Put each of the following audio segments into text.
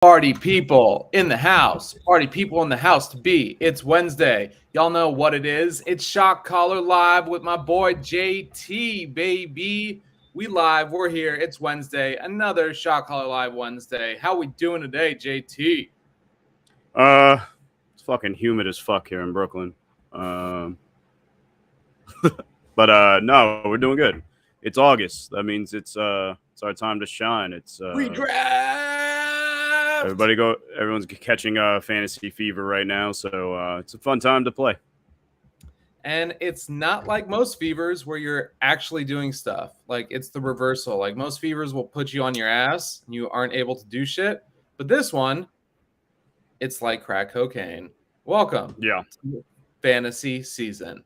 Party people in the house. Party people in the house to be. It's Wednesday. Y'all know what it is. It's Shock Collar Live with my boy JT, baby. We live. We're here. It's Wednesday. Another Shock Collar Live Wednesday. How we doing today, JT? It's fucking humid as fuck here in Brooklyn. But no, we're doing good. It's August. That means it's our time to shine. It's Redraft. Everyone's catching fantasy fever right now, so it's a fun time to play. And it's not like most fevers where you're actually doing stuff. Like, it's the reversal. Like, most fevers will put you on your ass and you aren't able to do shit. But this one, it's like crack cocaine. Welcome to fantasy season.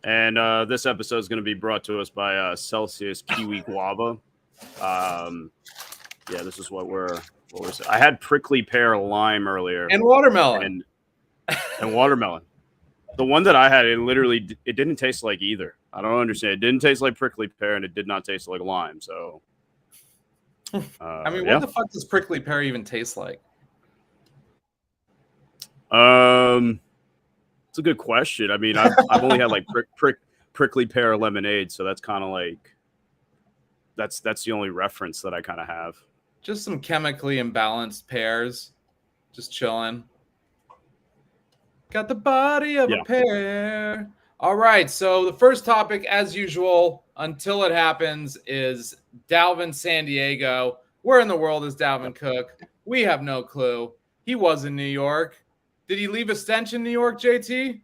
And this episode is going to be brought to us by Celsius Kiwi Guava. This is what we're saying. I had prickly pear lime earlier. And watermelon. And watermelon. The one that I had, it didn't taste like either. I don't understand. It didn't taste like prickly pear, and it did not taste like lime. So, I mean, what the fuck does prickly pear even taste like? It's a good question. I mean, I've only had like prickly pear lemonade, so that's kind of like that's the only reference that I kind of have. Just some chemically imbalanced pears, just chilling. Got the body of a pear. All right, so the first topic, as usual, until it happens, is Dalvin San Diego. Where in the world is Dalvin Cook? We have no clue. He was in New York. Did he leave a stench in New York, JT?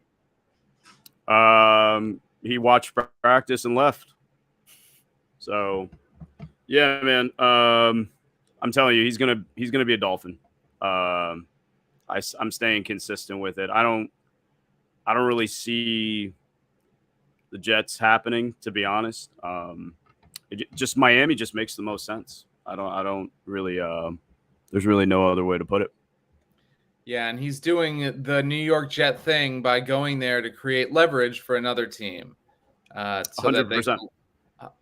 He watched practice and left. So, yeah, man. I'm telling you, he's gonna be a Dolphin. I'm staying consistent with it. I don't really see the Jets happening, to be honest. Just Miami just makes the most sense. I don't really. There's really no other way to put it. Yeah, and he's doing the New York Jet thing by going there to create leverage for another team, so 100%. that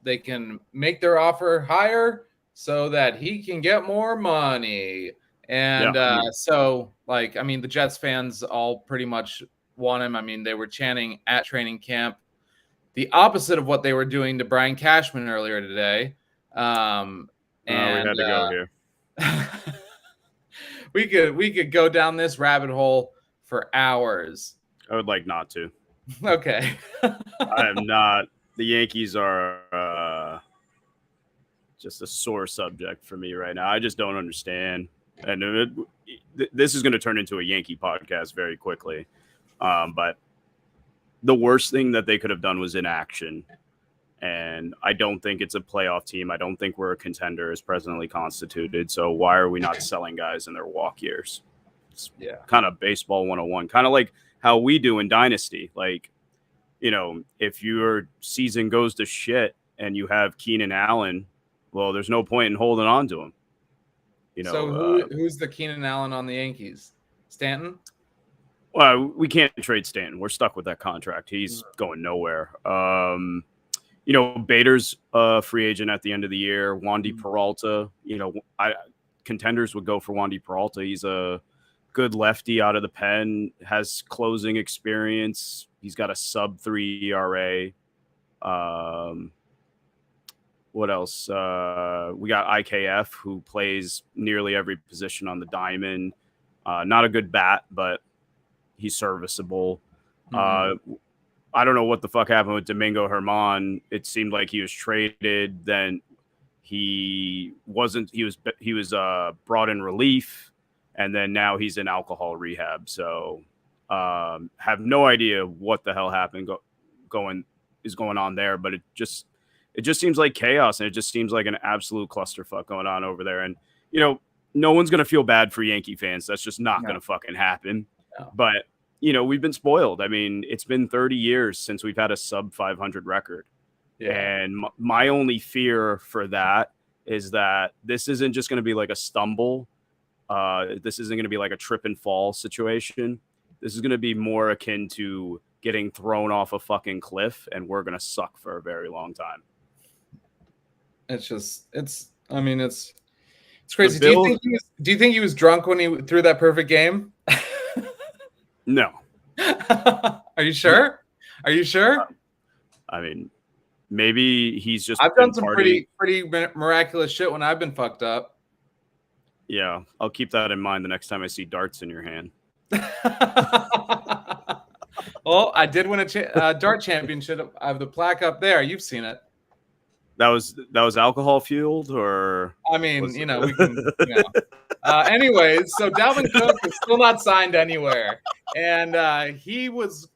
they can make their offer higher so that he can get more money. And the Jets fans all pretty much want him. I mean, they were chanting at training camp the opposite of what they were doing to Brian Cashman earlier today. We had to go here. We could go down this rabbit hole for hours. I would like not to. Okay. I am not. The Yankees are just a sore subject for me right now. I just don't understand. And this is going to turn into a Yankee podcast very quickly. But the worst thing that they could have done was inaction. And I don't think it's a playoff team. I don't think we're a contender as presently constituted. So why are we not selling guys in their walk years? It's kind of baseball 101, kind of like how we do in Dynasty. Like, you know, if your season goes to shit and you have Keenan Allen, well, there's no point in holding on to him. You know, so who's the Keenan Allen on the Yankees? Stanton? Well, we can't trade Stanton. We're stuck with that contract. He's going nowhere. You know, Bader's a free agent at the end of the year. Wandy Peralta, you know, contenders would go for Wandy Peralta. He's a good lefty out of the pen, has closing experience. He's got a sub-3 ERA. What else? We got IKF, who plays nearly every position on the diamond. Not a good bat, but he's serviceable. I don't know what the fuck happened with Domingo Germán. It seemed like he was traded. Then he wasn't. He was brought in relief, and then now he's in alcohol rehab. So have no idea what the hell happened going on there. But it just seems like chaos, and it just seems like an absolute clusterfuck going on over there. And you know, no one's gonna feel bad for Yankee fans. That's just not gonna fucking happen. No. But you know, we've been spoiled. I mean, it's been 30 years since we've had a sub 500 record. Yeah. And my only fear for that is that this isn't just going to be like a stumble. This isn't going to be like a trip and fall situation. This is going to be more akin to getting thrown off a fucking cliff, and we're going to suck for a very long time. It's It's crazy. Do you think he was drunk when he threw that perfect game? No. Are you sure? Are you sure? I mean, maybe he's just. I've done some pretty miraculous shit when I've been fucked up. Yeah, I'll keep that in mind the next time I see darts in your hand. Well, I did win a dart championship. I have the plaque up there. You've seen it. That was alcohol fueled, or I mean, we can. Anyways, so Dalvin Cook is still not signed anywhere, and he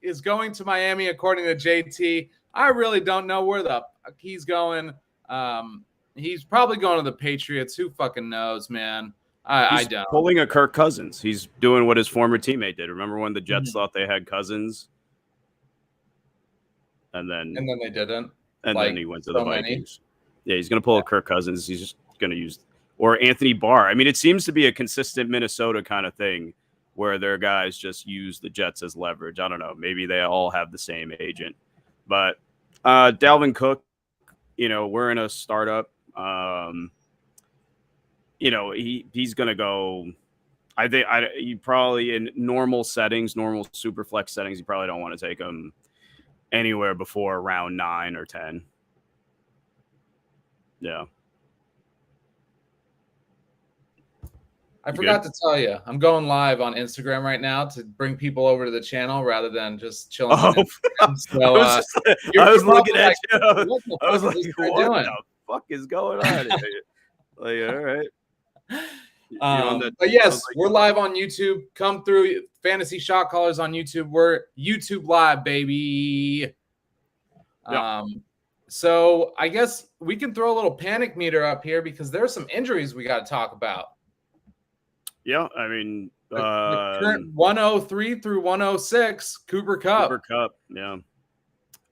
is going to Miami according to JT. I really don't know where the fuck he's going. He's probably going to the Patriots. Who fucking knows, man? I don't. Pulling a Kirk Cousins. He's doing what his former teammate did. Remember when the Jets thought they had Cousins, and then they didn't. And then he went to the Vikings. Yeah, he's going to pull a Kirk Cousins. He's just going to use or Anthony Barr. I mean, it seems to be a consistent Minnesota kind of thing where their guys just use the Jets as leverage. I don't know. Maybe they all have the same agent. But Dalvin Cook, we're in a startup. He's going to go. I think you probably in normal settings, normal super flex settings, you probably don't want to take him anywhere before round 9 or 10. Yeah. I forgot to tell you, I'm going live on Instagram right now to bring people over to the channel rather than just chilling. So, I was looking at you. I was like, what the fuck is going on? Like, all right. But yes, we're live on YouTube. Come through, Fantasy Shot Callers on YouTube. We're YouTube live, baby. Yeah. So I guess we can throw a little panic meter up here because there are some injuries we got to talk about. Yeah, I mean, the current 103 through 106, Cooper Kupp. Yeah.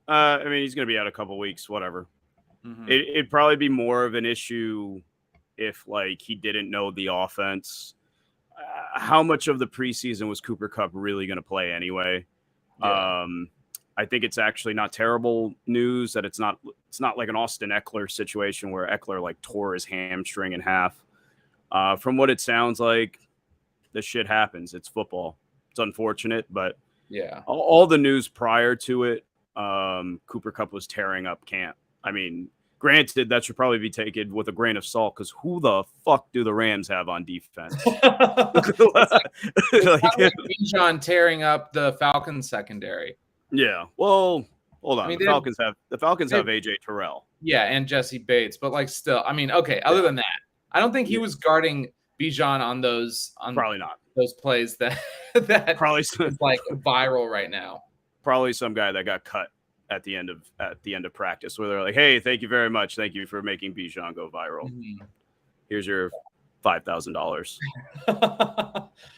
I mean, he's going to be out a couple weeks, whatever. Mm-hmm. It'd probably be more of an issue if, he didn't know the offense. How much of the preseason was Cooper Kupp really going to play anyway? Yeah. I think it's actually not terrible news that it's not like an Austin Eckler situation where Eckler tore his hamstring in half. From what it sounds like, this shit happens. It's football. It's unfortunate, but yeah, all the news prior to it, Cooper Kupp was tearing up camp. I mean, granted, that should probably be taken with a grain of salt because who the fuck do the Rams have on defense? Bijan tearing up the Falcons secondary. Yeah. Well, hold on. The Falcons have AJ Terrell. Yeah, and Jesse Bates, but still, I mean, okay. Other than that, I don't think he was guarding Bijan on those. Probably not those plays that probably is viral right now. Probably some guy that got cut at the end of practice where they're like, "Hey, thank you very much. Thank you for making Bijan go viral. Mm-hmm. Here's your $5,000,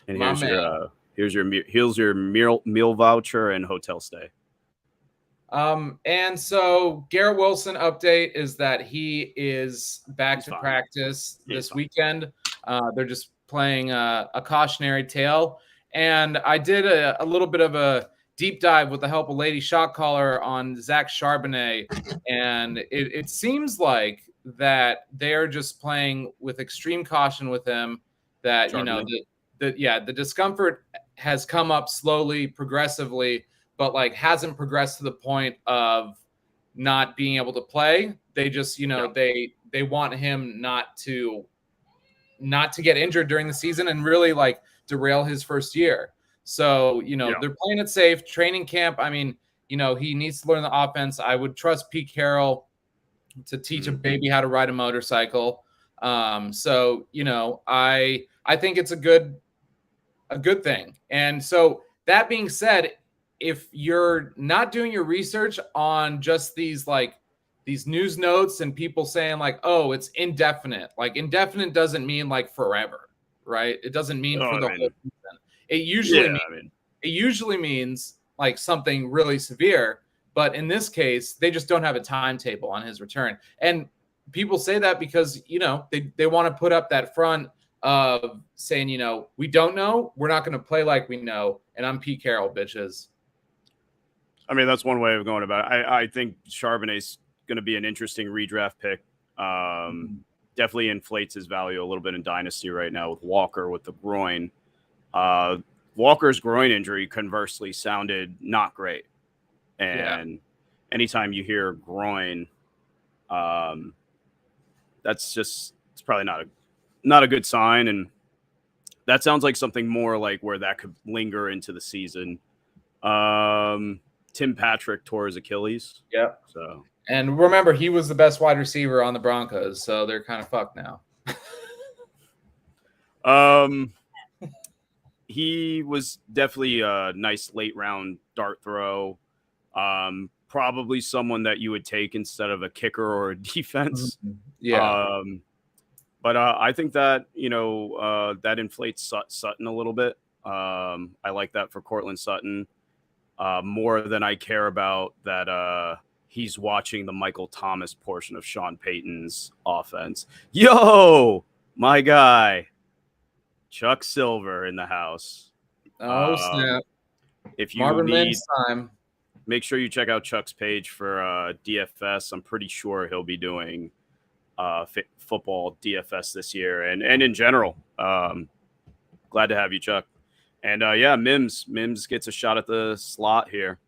and here's your meal voucher and hotel stay." And so Garrett Wilson update is that he is back to practice this weekend. They're just playing a cautionary tale. And I did a little bit of a deep dive with the help of Lady Shot Caller on Zach Charbonnet. And it seems like that they're just playing with extreme caution with him, that, Charbonnet. The discomfort has come up slowly, progressively, but hasn't progressed to the point of not being able to play. They just, they want him not to get injured during the season and really derail his first year. So, they're playing it safe. Training camp, I mean, he needs to learn the offense. I would trust Pete Carroll to teach a baby how to ride a motorcycle. So, I think it's a good thing. And so that being said, if you're not doing your research on just these news notes and people saying oh, it's indefinite. Indefinite doesn't mean forever, right? It doesn't mean for the whole season. It usually means something really severe. But in this case, they just don't have a timetable on his return. And people say that because, they want to put up that front of saying, we don't know. We're not going to play like we know. And I'm Pete Carroll, bitches. I mean, that's one way of going about it. I think Charbonnet's going to be an interesting redraft pick. definitely inflates his value a little bit in Dynasty right now with Walker with the groin. Walker's groin injury, conversely, sounded not great. And anytime you hear groin, that's just, it's probably not a good sign. And that sounds like something more like where that could linger into the season. Tim Patrick tore his Achilles. Yeah. So, and remember, he was the best wide receiver on the Broncos, so they're kind of fucked now. He was definitely a nice late round dart throw. Probably someone that you would take instead of a kicker or a defense. Yeah. But I think that, that inflates Sutton a little bit. I like that for Cortland Sutton more than I care about that he's watching the Michael Thomas portion of Sean Payton's offense. Yo, my guy, Chuck Silver in the house. Oh, snap. If you Marvin need Mims time, make sure you check out Chuck's page for DFS. I'm pretty sure he'll be doing football DFS this year and in general. Glad to have you, Chuck. And Mims gets a shot at the slot here.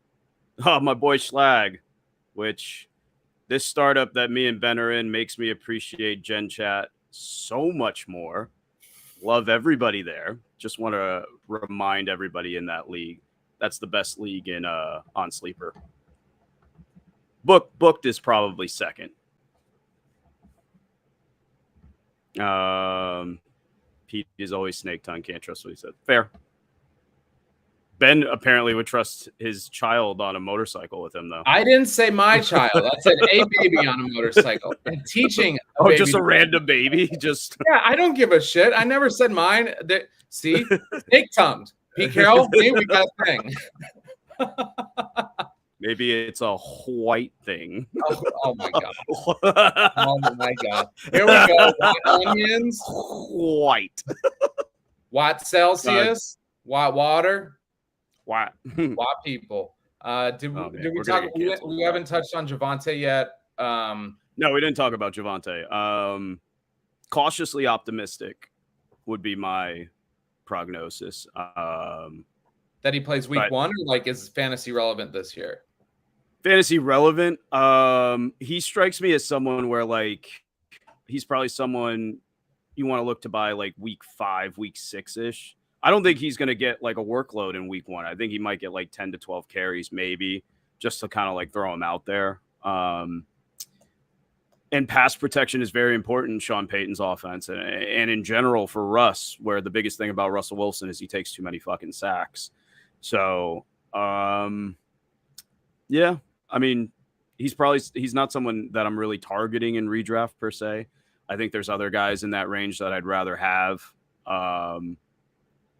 Oh, my boy Schlag, which this startup that me and Ben are in makes me appreciate Gen Chat so much more. Love everybody there. Just want to remind everybody in that league. That's the best league in on Sleeper. Booked is probably second. Pete is always snake tongue. Can't trust what he said. Fair. Ben apparently would trust his child on a motorcycle with him, though. I didn't say my child. I said a baby on a motorcycle. And teaching. Just a random baby. Just I don't give a shit. I never said mine. See, snake tongued. Pete Carroll, see, we got a thing. Maybe it's a white thing. Oh my god. Oh my god. Here we go. White onions. White. Watt Celsius. Watt water. Watt people. Did we talk? We haven't touched on Javonte yet. No, we didn't talk about Javonte. Cautiously optimistic would be my prognosis. That he plays week 1, or like is fantasy relevant this year? Fantasy relevant. He strikes me as someone where like he's probably someone you want to look to buy like week 5, week 6-ish. I don't think he's going to get like a workload in week 1. I think he might get like 10 to 12 carries maybe just to kind of like throw him out there. And pass protection is very important in Sean Payton's offense and in general for Russ, where the biggest thing about Russell Wilson is he takes too many fucking sacks. So, I mean, he's not someone that I'm really targeting in redraft per se. I think there's other guys in that range that I'd rather have.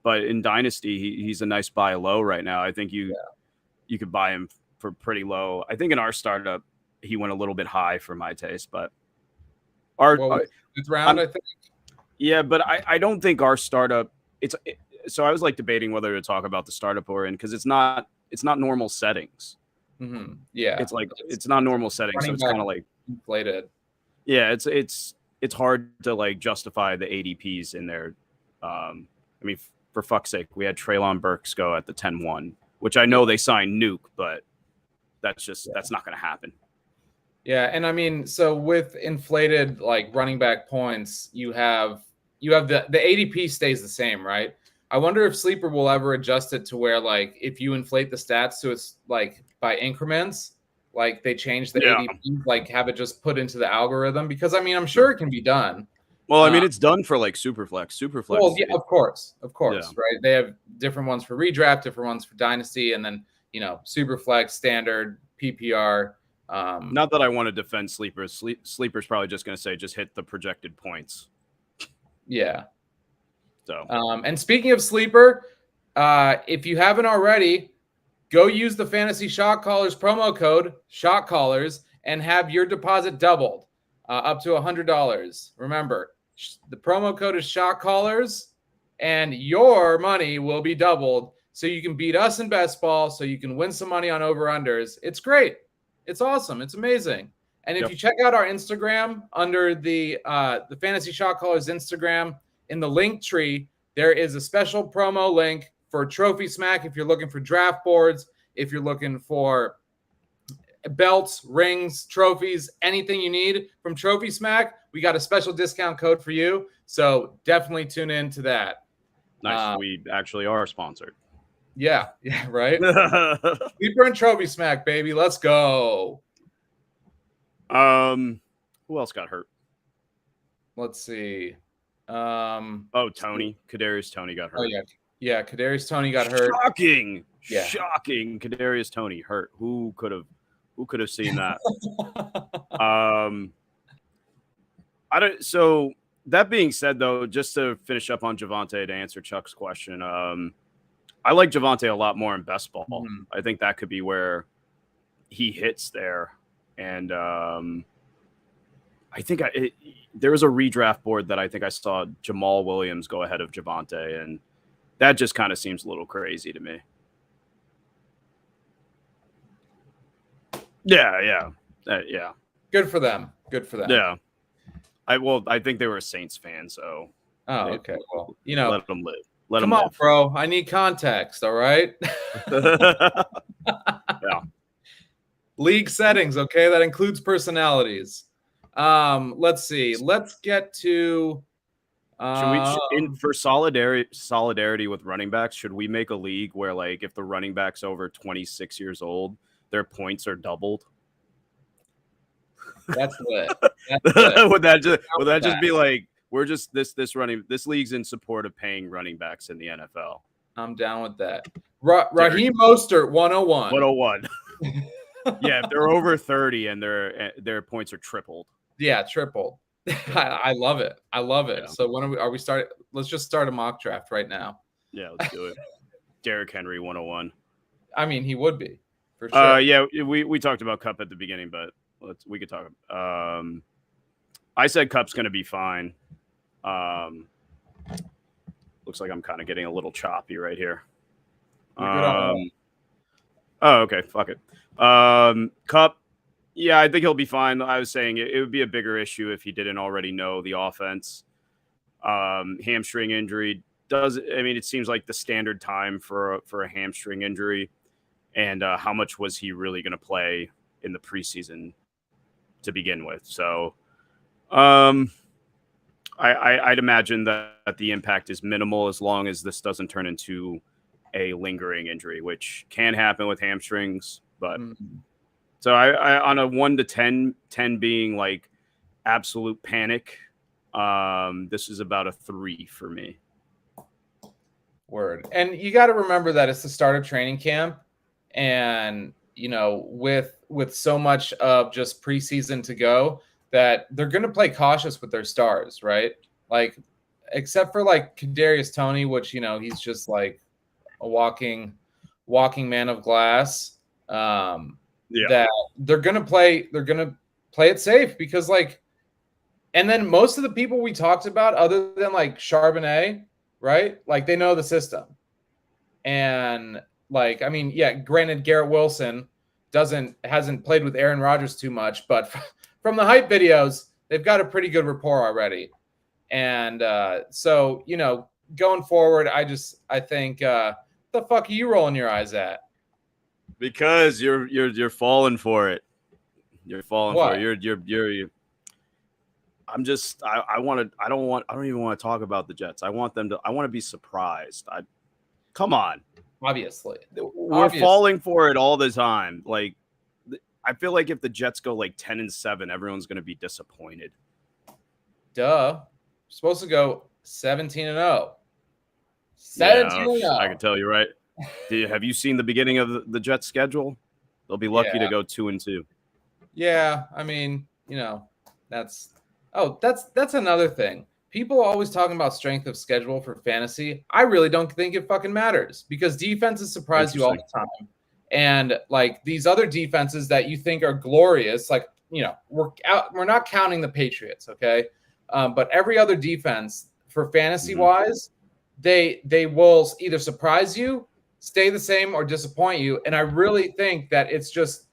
But in Dynasty, he's a nice buy low right now. I think you could buy him for pretty low. I think in our startup, he went a little bit high for my taste, but fifth round, I think. Yeah, but I don't think our startup. So I was like debating whether to talk about the startup we're in because it's not normal settings. Mm-hmm. Yeah, it's not normal settings, so it's kind of like inflated. Yeah, it's hard to like justify the ADPs in there. I mean, for fuck's sake, we had Treylon Burks go at the 10-1, which I know they signed Nuke, but that's not going to happen. Yeah, and I mean, so with inflated like running back points, you have the ADP stays the same, right? I wonder if Sleeper will ever adjust it to where like if you inflate the stats so it's like by increments, like they change the ADP, like have it just put into the algorithm because I mean I'm sure it can be done. Well, I mean it's done for like Superflex. Well, yeah, of course, yeah. Right? They have different ones for redraft, different ones for Dynasty, and then Superflex, standard, PPR. Not that I want to defend Sleepers. Sleeper's probably just going to say just hit the projected points. Yeah. So. And speaking of Sleeper, if you haven't already, go use the Fantasy Shot Callers promo code SHOTCallers and have your deposit doubled up to $100. Remember, the promo code is Shot Callers, and your money will be doubled, so you can beat us in best ball, so you can win some money on over unders. It's great. It's awesome. It's amazing. And if you check out our Instagram under the Fantasy Shot Callers Instagram, in the link tree, there is a special promo link for Trophy Smack if you're looking for draft boards, if you're looking for belts, rings, trophies, anything you need from Trophy Smack. We got a special discount code for you. So definitely tune in to that. Nice. We actually are sponsored. Yeah, right? Sleeper and Trophy Smack, baby. Let's go. Who else got hurt? Let's see. Tony. Kadarius Toney got hurt. Oh, yeah. Yeah, Kadarius Toney got hurt. Shocking. Yeah. Shocking. Kadarius Toney hurt. Who could have seen that? So that being said, though, just to finish up on Javonte to answer Chuck's question, I like Javonte a lot more in best ball. Mm-hmm. I think that could be where he hits there. And I think there was a redraft board that I think I saw Jamal Williams go ahead of Javonte, and that just kind of seems a little crazy to me. Yeah. Good for them. Yeah. I think they were a Saints fan, so. Oh, okay. Well, let them live. Come on, bro. I need context. All right. Yeah. League settings. Okay, that includes personalities. Let's see. Let's get to. For solidarity with running backs, should we make a league where, like, if the running back's over 26 years old, their points are doubled? That's lit. That's lit. would that just be like, we're just this league's in support of paying running backs in the NFL? I'm down with that. Raheem Mostert 101. 101. Yeah, if they're over 30 and their points are tripled. Yeah, tripled. I love it. Yeah. So when are we starting? Let's just start a mock draft right now. Yeah, let's do it. Derrick Henry 101. I mean, he would be for sure. Yeah, we talked about Cup at the beginning, but we could talk. I said Cup's going to be fine. Looks like I'm kind of getting a little choppy right here. Oh, okay. Fuck it. Cup. Yeah, I think he'll be fine. I was saying it would be a bigger issue if he didn't already know the offense. Hamstring injury it seems like the standard time for a hamstring injury. And how much was he really going to play in the preseason to begin with? So I'd imagine that the impact is minimal as long as this doesn't turn into a lingering injury, which can happen with hamstrings. But so I on a 1 to 10 being like absolute panic, this is about a 3 for me. Word. And you got to remember that it's the start of training camp, and with so much of just preseason to go, that they're going to play cautious with their stars, right? Like, except for like Kadarius Toney, which he's just like a walking man of glass. That they're going to play it safe because, like, and then most of the people we talked about, other than like Charbonnet, right? Like, they know the system, and like, I mean, yeah, granted, Garrett Wilson hasn't played with Aaron Rodgers too much, but from the hype videos, they've got a pretty good rapport already. And so, going forward, I think, the fuck are you rolling your eyes at? Because you're falling for it. You're falling for it. You're I don't even want to talk about the Jets. I want to be surprised. Come on. Obviously. We're falling for it all the time. Like, I feel like if the Jets go like 10-7, everyone's going to be disappointed. Duh. We're supposed to go 17-0. 17-0. I can tell you, right? Have you seen the beginning of the Jets schedule? They'll be lucky to go 2-2. Yeah, I mean, that's another thing. People are always talking about strength of schedule for fantasy. I really don't think it fucking matters because defenses surprise you all the time. And like these other defenses that you think are glorious, like, we're not counting the Patriots, okay? But every other defense for fantasy wise, they will either surprise you, stay the same, or disappoint you. And I really think that it's just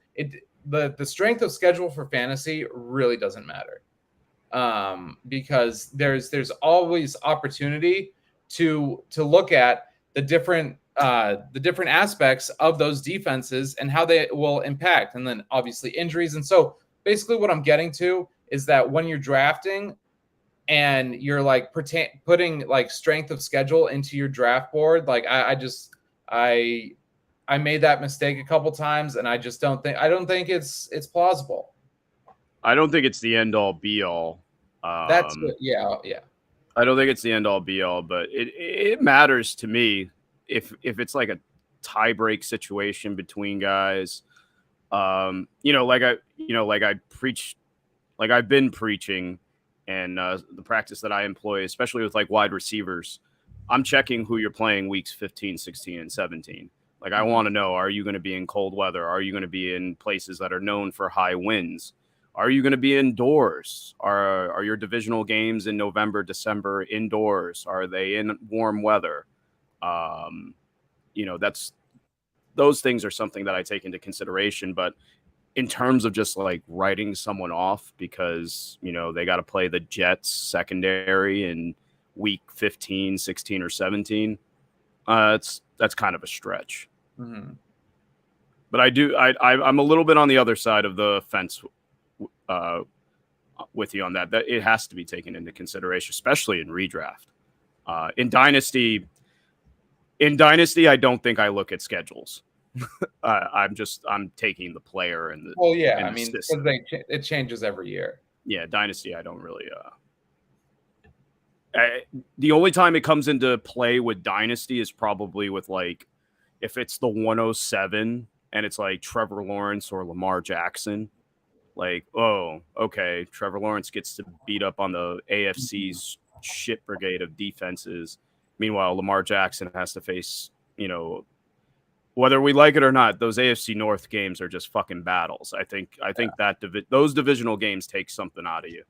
the strength of schedule for fantasy really doesn't matter, because there's always opportunity to look at the different aspects of those defenses and how they will impact, and then obviously injuries. And so basically what I'm getting to is that when you're drafting and you're like putting like strength of schedule into your draft board, like I made that mistake a couple times, and I don't think it's plausible. I don't think it's the end all be all. That's yeah. I don't think it's the end all be all, but it matters to me if it's like a tie break situation between guys. Like I preach, like I've been preaching, and the practice that I employ, especially with like wide receivers, I'm checking who you're playing weeks 15, 16, and 17. Like, I want to know, are you going to be in cold weather? Are you going to be in places that are known for high winds? Are you going to be indoors? Are your divisional games in November, December indoors? Are they in warm weather? Those things are something that I take into consideration. But in terms of just like writing someone off because, they got to play the Jets secondary in week 15, 16, or 17, that's kind of a stretch. Mm-hmm. But I'm a little bit on the other side of the fence with you on that it has to be taken into consideration, especially in redraft. In Dynasty, I don't think I look at schedules. I'm taking the player and the. Well, yeah, and I mean, because it changes every year. Yeah, Dynasty, I don't really. The only time it comes into play with Dynasty is probably with like if it's the 107 and it's like Trevor Lawrence or Lamar Jackson. Like, oh, okay, Trevor Lawrence gets to beat up on the AFC's shit brigade of defenses. Meanwhile, Lamar Jackson has to face, whether we like it or not, those AFC North games are just fucking battles. I think that those divisional games take something out of you.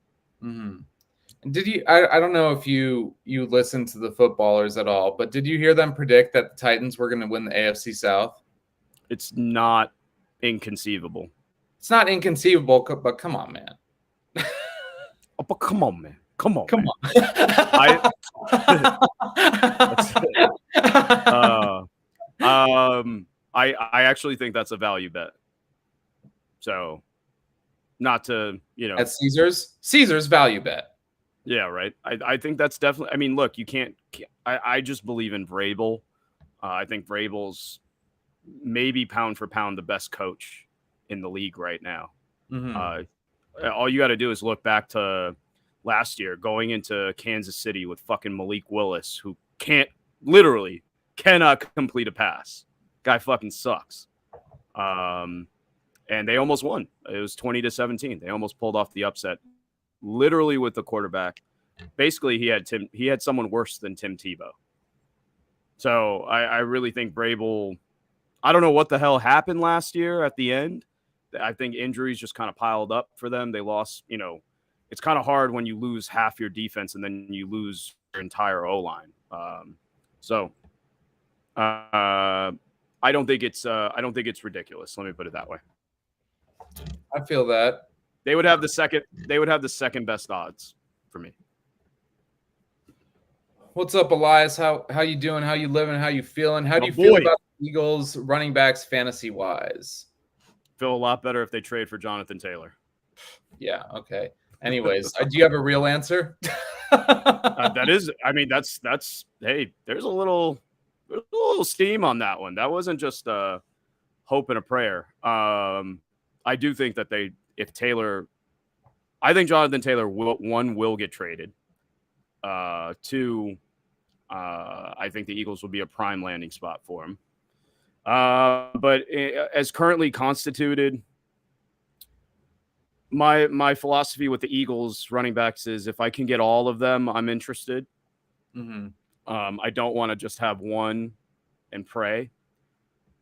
Mm-hmm. Did you? I don't know if you listened to the footballers at all, but did you hear them predict that the Titans were going to win the AFC South? It's not inconceivable. It's not inconceivable, but come on, man. But come on, man. Come on. I actually think that's a value bet. So, not to at Caesar's value bet. Yeah, right. I think that's definitely. I mean, look, you can't. I just believe in Vrabel. I think Vrabel's maybe pound for pound the best coach in the league right now. Mm-hmm. All you got to do is look back to last year, going into Kansas City with fucking Malik Willis, who cannot complete a pass. Guy fucking sucks. And they almost won. It was 20-17. They almost pulled off the upset, literally with the quarterback. Basically, he had someone worse than Tim Tebow. So I really think Vrabel. I don't know what the hell happened last year at the end. I think injuries just kind of piled up for them. They lost, it's kind of hard when you lose half your defense and then you lose your entire O-line. I don't think it's ridiculous. Let me put it that way. I feel that they would have the second best odds for me. What's up, Elias? How you doing? How you living? How you feeling? How do you feel about the Eagles running backs fantasy wise? Feel a lot better if they trade for Jonathan Taylor. Yeah. Okay. Anyways, do you have a real answer? That's hey, there's a little steam on that one. That wasn't just a hope and a prayer. I do think that I think Jonathan Taylor will get traded. Two, I think the Eagles will be a prime landing spot for him. But as currently constituted, my philosophy with the Eagles running backs is if I can get all of them, I'm interested. Mm-hmm. I don't want to just have one and pray.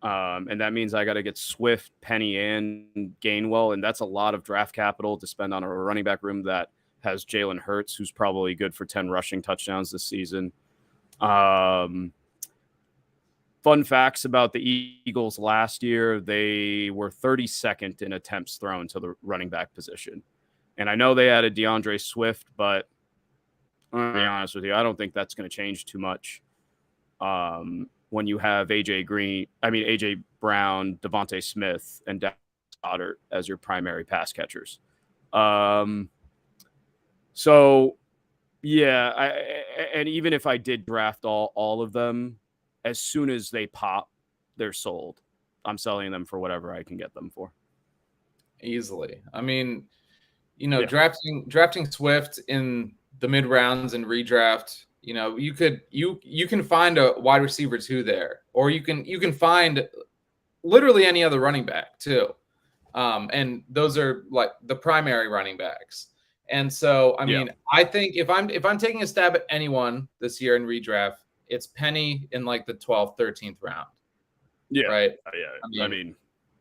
And that means I got to get Swift, Penny, and Gainwell, and that's a lot of draft capital to spend on a running back room that has Jalen Hurts, who's probably good for 10 rushing touchdowns this season. Fun facts about the Eagles last year: they were 32nd in attempts thrown to the running back position. And I know they added DeAndre Swift, but I'm going to be honest with you, I don't think that's going to change too much. When you have AJ Brown, Devontae Smith, and Dalvin Cook as your primary pass catchers. So yeah, and even if I did draft all of them, as soon as they pop, they're sold. I'm selling them for whatever I can get them for. Easily. I mean, drafting Swift in the mid rounds and redraft, you can find a wide receiver too there, or you can find literally any other running back too. And those are like the primary running backs. And so, I mean, I think if I'm taking a stab at anyone this year in redraft, it's Penny in like the 12th, 13th round. Yeah. Right. Yeah. I mean,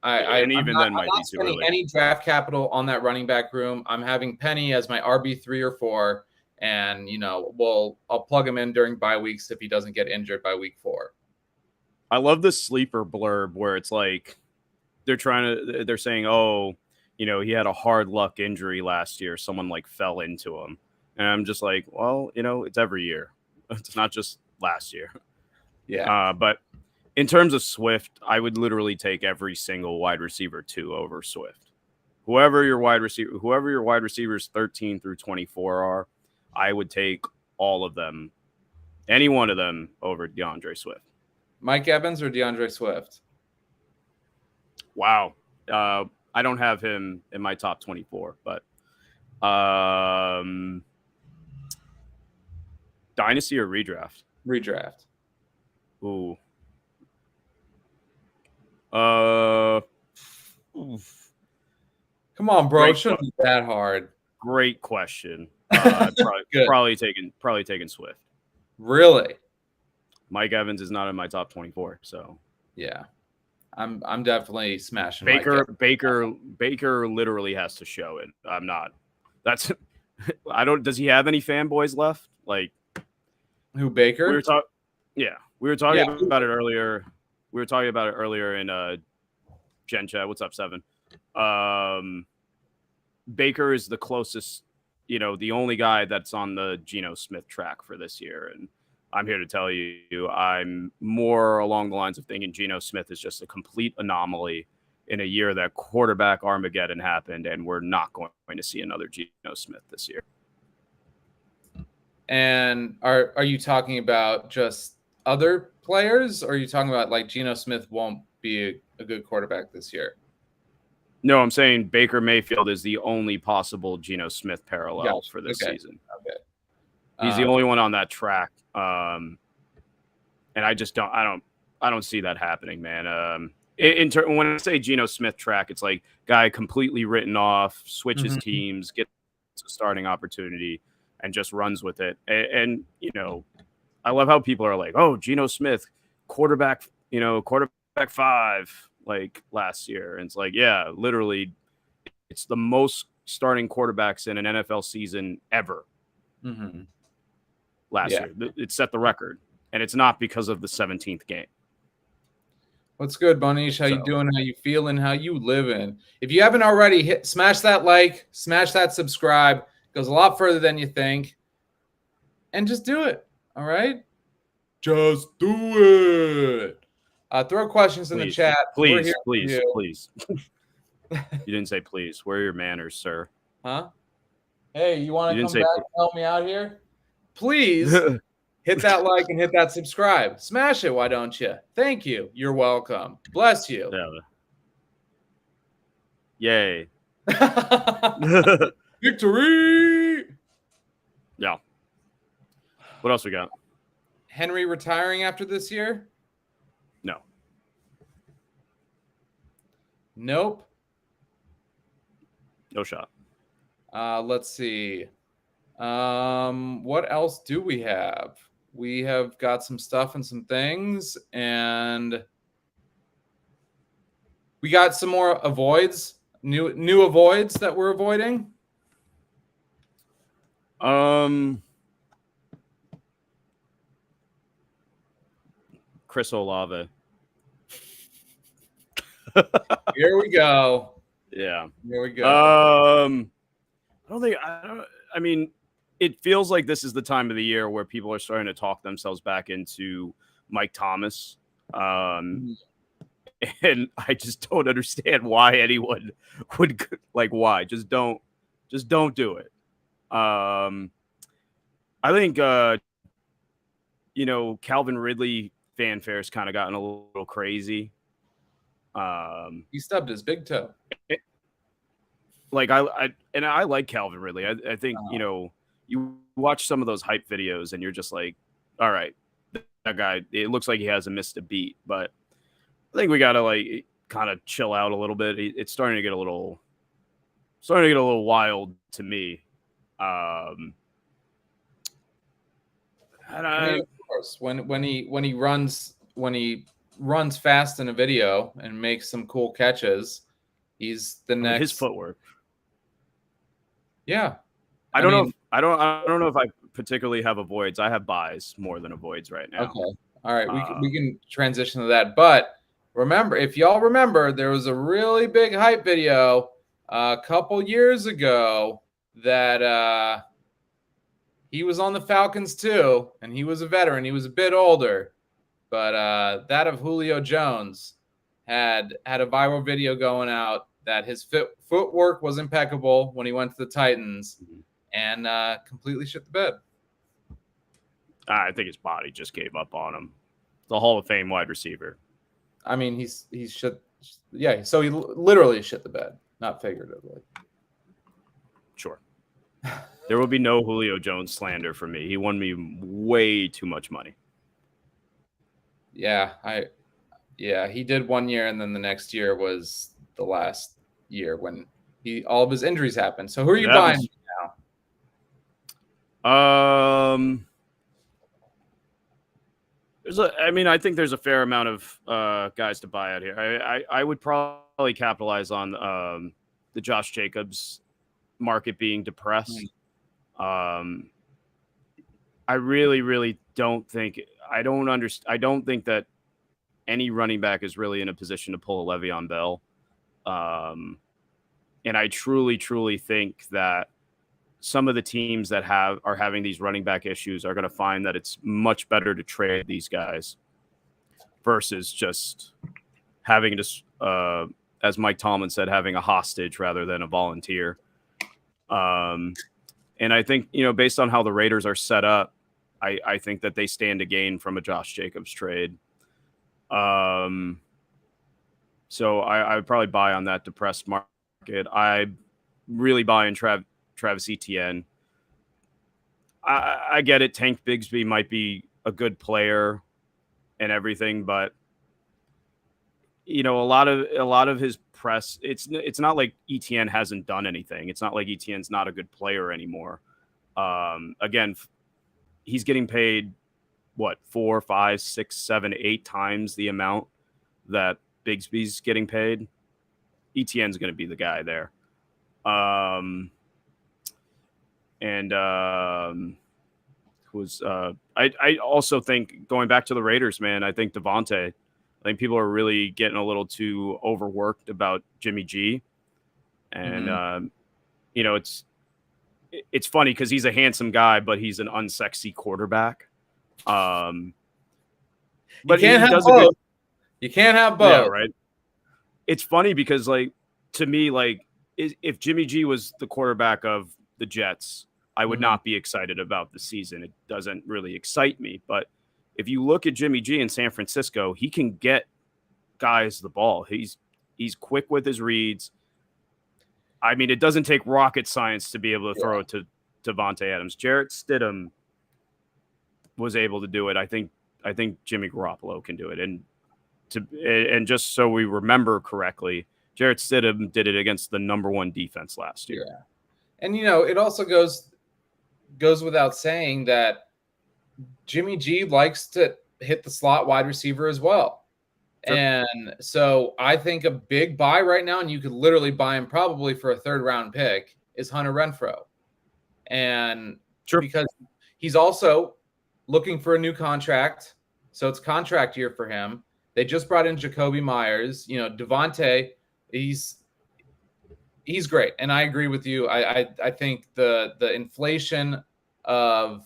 I'm then might be too spending early. any draft capital on that running back room. I'm having Penny as my RB3 or 4, and I'll plug him in during bye weeks if he doesn't get injured by week 4. I love the sleeper blurb where it's like they're saying, oh, he had a hard luck injury last year. Someone like fell into him, and I'm just like, well, it's every year. It's not just last year. Yeah. But in terms of Swift, I would literally take every single wide receiver 2 over Swift. Whoever your wide receivers 13 through 24 are, I would take all of them, any one of them over DeAndre Swift. Mike Evans or DeAndre Swift? Wow. I don't have him in my top 24, but Dynasty or redraft? Redraft. Ooh. Come on, bro. It shouldn't be that hard. Great question. Probably taking Swift. Really? Mike Evans is not in my top 24, so yeah. I'm definitely smashing Baker literally has to show it. I'm not. Does he have any fanboys left? Like who, Baker? We were talking about it earlier. We were talking about it earlier in Gen Chat. What's up, 7? Baker is the closest, the only guy that's on the Geno Smith track for this year. And I'm here to tell you, I'm more along the lines of thinking Geno Smith is just a complete anomaly in a year that quarterback Armageddon happened, and we're not going to see another Geno Smith this year. And are you talking about just other players, or are you talking about like Geno Smith won't be a good quarterback this year? No, I'm saying Baker Mayfield is the only possible Geno Smith parallel for this season. Okay. He's the only one on that track. And I just don't see that happening, man. When I say Geno Smith track, it's like guy completely written off, switches teams, gets a starting opportunity, and just runs with it. And I love how people are like, oh, Geno Smith, quarterback 5, like last year. And it's like, yeah, literally, it's the most starting quarterbacks in an NFL season ever. Last year. It set the record. And it's not because of the 17th game. What's good, Bunish? How you doing? How you feeling? How you living? If you haven't already, smash that like, smash that subscribe. It goes a lot further than you think. And just do it. All right? Just do it. Throw questions in the chat. Please. You didn't say please. Where are your manners, sir? Huh? Hey, you want to come back and help me out here? Please hit that like and hit that subscribe. Smash it, why don't you? Thank you. You're welcome. Bless you. Yeah. Yay. Victory. Yeah. What else we got? Henry retiring after this year? No. Nope. No shot. Let's see. What else do we have? We have got some stuff and some things, and we got some more avoids, new avoids that we're avoiding. Chris Olave. Here we go. Yeah. Here we go. I mean, it feels like this is the time of the year where people are starting to talk themselves back into Mike Thomas. And I just don't understand why anyone would why. Just don't do it. I think Calvin Ridley fanfare's kind of gotten a little crazy. He stubbed his big toe. I like Calvin Ridley. I think you watch some of those hype videos and you're just like, all right, that guy, it looks like he hasn't missed a beat, but I think we gotta kind of chill out a little bit. It's starting to get a little wild to me. And I mean, of course, when he runs fast in a video and makes some cool catches, he's the next. His footwork. Yeah, I don't know if I particularly have avoids. I have buys more than avoids right now. Okay, all right, we can transition to that. But remember, if y'all remember, there was a really big hype video a couple years ago that he was on the Falcons too, and he was a veteran. He was a bit older, but that of Julio Jones had a viral video going out that his footwork was impeccable when he went to the Titans, and completely shit the bed. I think his body just gave up on him. The Hall of Fame wide receiver. I mean, he's shit. Yeah, so he literally shit the bed, not figuratively. Sure. There will be no Julio Jones slander for me. He won me way too much money. Yeah, he did 1 year, and then the next year was the last year when all of his injuries happened. So who are you buying now? I think there's a fair amount of guys to buy out here. I would probably capitalize on the Josh Jacobs market being depressed. I really, really don't think I don't think that any running back is really in a position to pull a Le'Veon Bell. And I truly, truly think that some of the teams that are having these running back issues are going to find that it's much better to trade these guys versus just having to, as Mike Tomlin said, having a hostage rather than a volunteer. And I think, based on how the Raiders are set up, I think that they stand to gain from a Josh Jacobs trade. So I would probably buy on that depressed market. I really buy in Travis Etienne. I get it. Tank Bigsby might be a good player and everything, but a lot of his press. It's not like Etienne hasn't done anything. It's not like Etienne's not a good player anymore. Again, he's getting paid 4, 5, 6, 7, 8 times the amount that Bigsby's getting paid. Etienne's going to be the guy there. I also think, going back to the Raiders, man, I think Devontae, I think people are really getting a little too overworked about Jimmy G. And, it's funny because he's a handsome guy, but he's an unsexy quarterback. But you can't have both. You can't have both. Yeah, right. It's funny because, to me, if Jimmy G was the quarterback of the Jets, I would not be excited about the season. It doesn't really excite me. But if you look at Jimmy G in San Francisco, he can get guys the ball. He's quick with his reads. I mean, it doesn't take rocket science to be able to throw it to Devontae Adams. Jarrett Stidham was able to do it. I think Jimmy Garoppolo can do it. And just so we remember correctly, Jarrett Stidham did it against the number 1 defense last year. Yeah. And, it also goes without saying that Jimmy G likes to hit the slot wide receiver as well. Sure. And so I think a big buy right now, and you could literally buy him probably for a 3rd-round pick, is Hunter Renfrow. And because he's also looking for a new contract. So it's contract year for him. They just brought in Jacoby Myers. You know, Devontae, he's great, and I agree with you. I think the inflation of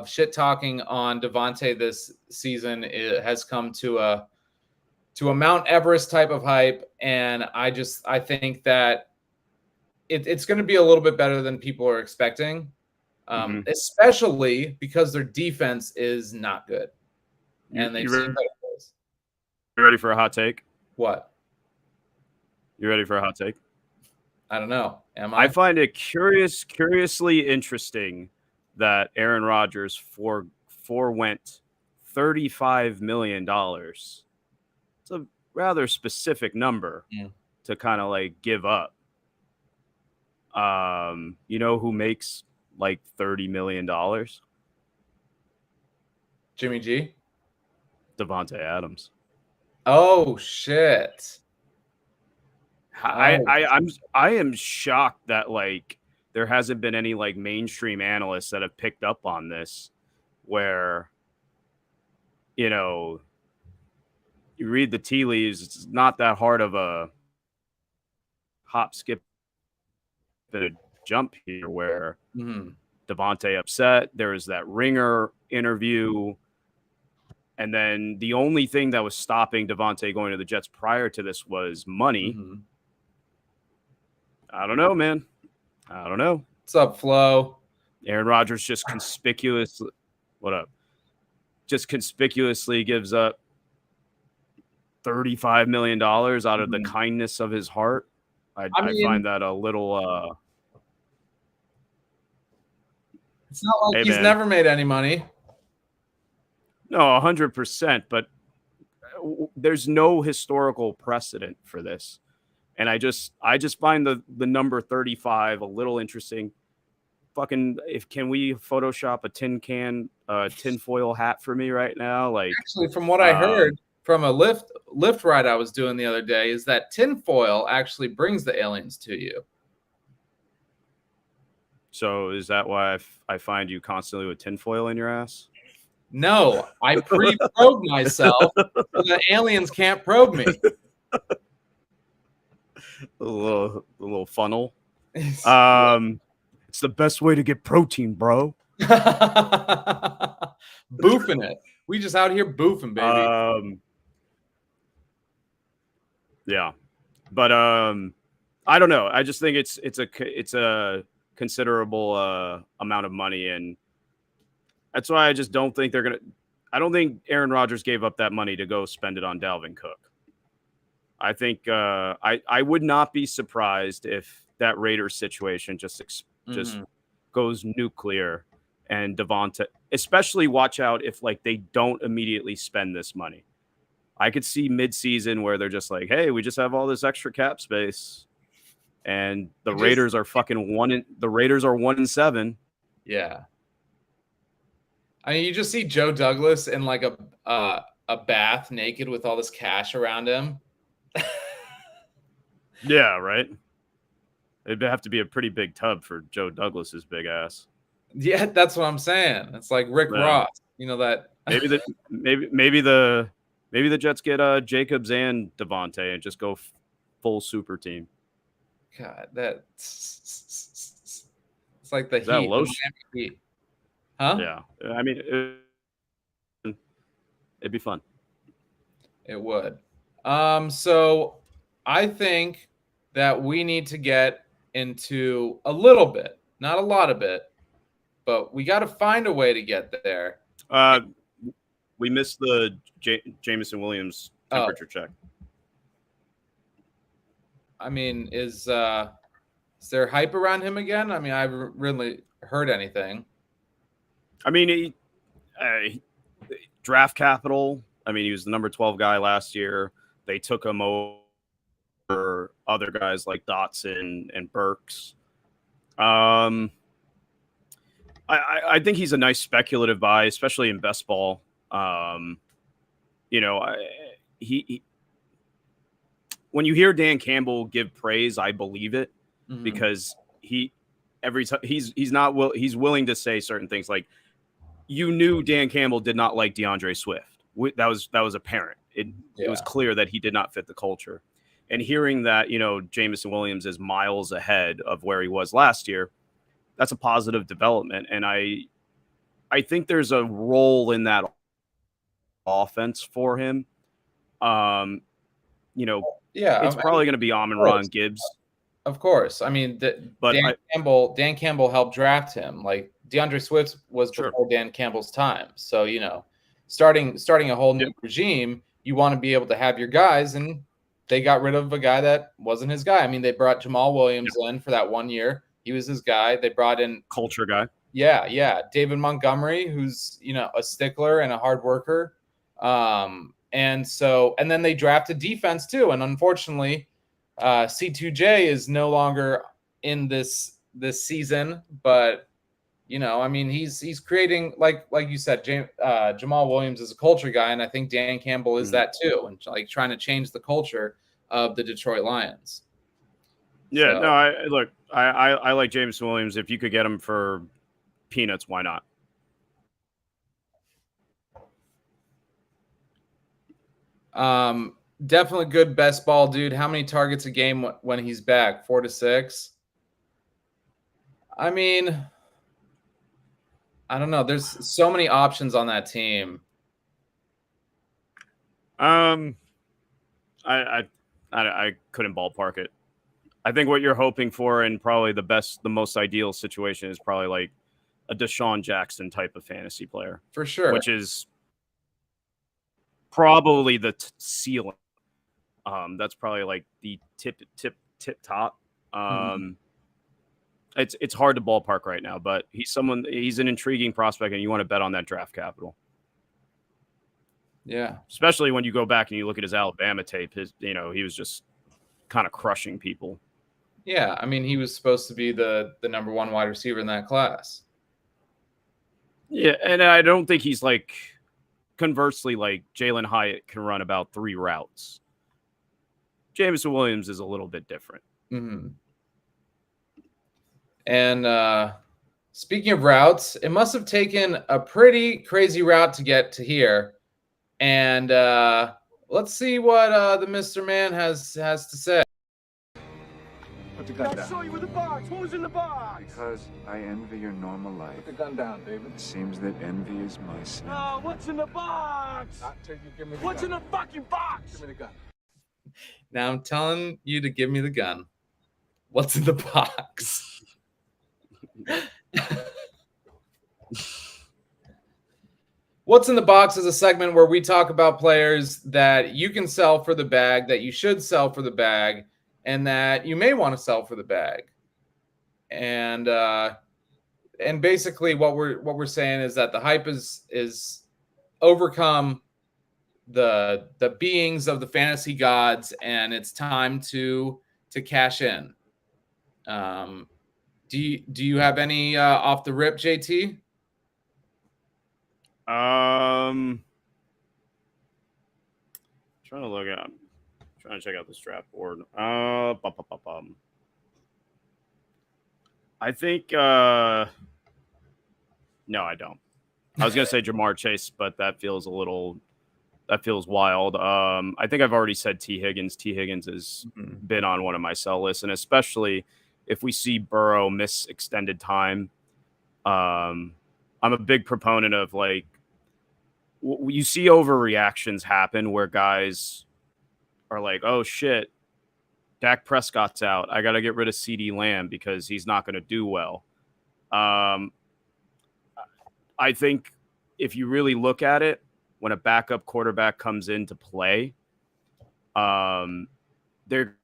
shit talking on Devontae this season has come to a Mount Everest type of hype, and I think that it's going to be a little bit better than people are expecting, especially because their defense is not good, and they've seen better plays. You ready for a hot take? What? You ready for a hot take? I don't know. Am I? I find it curiously interesting that Aaron Rodgers forwent $35 million. It's a rather specific number to kind of like give up. You know who makes like $30 million? Jimmy G? Devontae Adams. Oh shit. I am shocked that like there hasn't been any like mainstream analysts that have picked up on this, where, you know, you read the tea leaves, it's not that hard of a hop, skip, and a jump here where Devontae upset. There was that Ringer interview. And then the only thing that was stopping Devontae going to the Jets prior to this was money. I don't know, man. I don't know. What's up, Flo? Aaron Rodgers just conspicuously gives up $35 million out of the kindness of his heart. I find that a little it's not like he's never made any money. No, 100%, but there's no historical precedent for this. And I just find the number 35 a little interesting. Fucking, can we Photoshop a tinfoil hat for me right now? Like, actually, from what I heard from a Lyft ride I was doing the other day, is that tinfoil actually brings the aliens to you. So is that why I find you constantly with tinfoil in your ass? No, I pre-probed myself so the aliens can't probe me. A little funnel. It's the best way to get protein, bro. Boofing it. We just out here boofing, baby. Yeah, but I don't know. I just think it's a considerable amount of money, and that's why I just don't think they're gonna. I don't think Aaron Rodgers gave up that money to go spend it on Dalvin Cook. I think I would not be surprised if that Raiders situation just goes nuclear, and Devontae, especially watch out if like they don't immediately spend this money. I could see mid-season where they're just like, hey, we just have all this extra cap space, and the Raiders are fucking 1-7. Yeah. I mean, you just see Joe Douglas in like a bath naked with all this cash around him. Yeah, right. It'd have to be a pretty big tub for Joe Douglas's big ass. Yeah, that's what I'm saying. It's like Rick Ross. You know that. maybe the Jets get Jacobs and Devontae and just go full super team. God, it's like the Heat. Huh? Yeah, I mean, it'd be fun. It would. So I think that we need to get into a little bit, not a lot of it, but we got to find a way to get there. We missed the Jameson Williams temperature check. I mean, is there hype around him again? I mean, I haven't really heard anything. I mean, draft capital. I mean, he was the number 12 guy last year. They took him over other guys like Dotson and Burks. I think he's a nice speculative buy, especially in best ball. You know, he when you hear Dan Campbell give praise, I believe it because every time he's willing to say certain things. Like, you knew Dan Campbell did not like DeAndre Swift. That was apparent. it was clear that he did not fit the culture. And hearing that, Jameson Williams is miles ahead of where he was last year, that's a positive development. And I think there's a role in that offense for him. It's probably going to be Amon-Ra Gibbs. Of course. I mean, Dan Campbell helped draft him. Like DeAndre Swift was before Dan Campbell's time. So, starting a whole new regime, you want to be able to have your guys, and they got rid of a guy that wasn't his guy. I mean, they brought Jamal Williams in for that 1 year. He was his guy. They brought in culture guy. Yeah. David Montgomery, who's, a stickler and a hard worker. And then they drafted defense too. And unfortunately, C2J is no longer in this season, but he's creating, like you said, Jamal Williams is a culture guy, and I think Dan Campbell is that too, and like trying to change the culture of the Detroit Lions. Yeah, so. I like Jameson Williams. If you could get him for peanuts, why not? Definitely good best ball dude. How many targets a game when he's back? 4 to 6. I mean, I don't know. There's so many options on that team. I couldn't ballpark it. I think what you're hoping for, and probably the most ideal situation, is probably like a Deshaun Jackson type of fantasy player, for sure, which is probably the ceiling. That's probably like the tip top. It's hard to ballpark right now, but he's an intriguing prospect, and you want to bet on that draft capital. Yeah, especially when you go back and you look at his Alabama tape. He was just kind of crushing people. Yeah, I mean, he was supposed to be the number 1 wide receiver in that class. Yeah, and I don't think he's like, conversely, like Jalen Hyatt can run about 3 routes. Jameson Williams is a little bit different. Mm-hmm. And speaking of routes, it must have taken a pretty crazy route to get to here. And let's see what the Mr. Man has to say. Put the gun down. I saw you in the box. What was in the box? Because I envy your normal life. Put the gun down, David. It seems that envy is my sin. Oh, what's in the box? Not till you give me the what's gun. in the fucking box? Give me the gun. Now I'm telling you to give me the gun. What's in the box? What's in the box is a segment where we talk about players that you can sell for the bag, that you should sell for the bag, and that you may want to sell for the bag. And basically what we're saying is that the hype is overcome the beings of the fantasy gods, and it's time to cash in. Do you have any off the rip, JT? Trying to check out this draft board. I think no, I don't. I was gonna say Jamar Chase, but that feels wild. I think I've already said T. Higgins. T. Higgins has been on one of my sell lists, and especially if we see Burrow miss extended time. I'm a big proponent of, like, you see overreactions happen where guys are like, oh shit, Dak Prescott's out. I got to get rid of CD Lamb because he's not going to do well. I think if you really look at it, when a backup quarterback comes into play, they're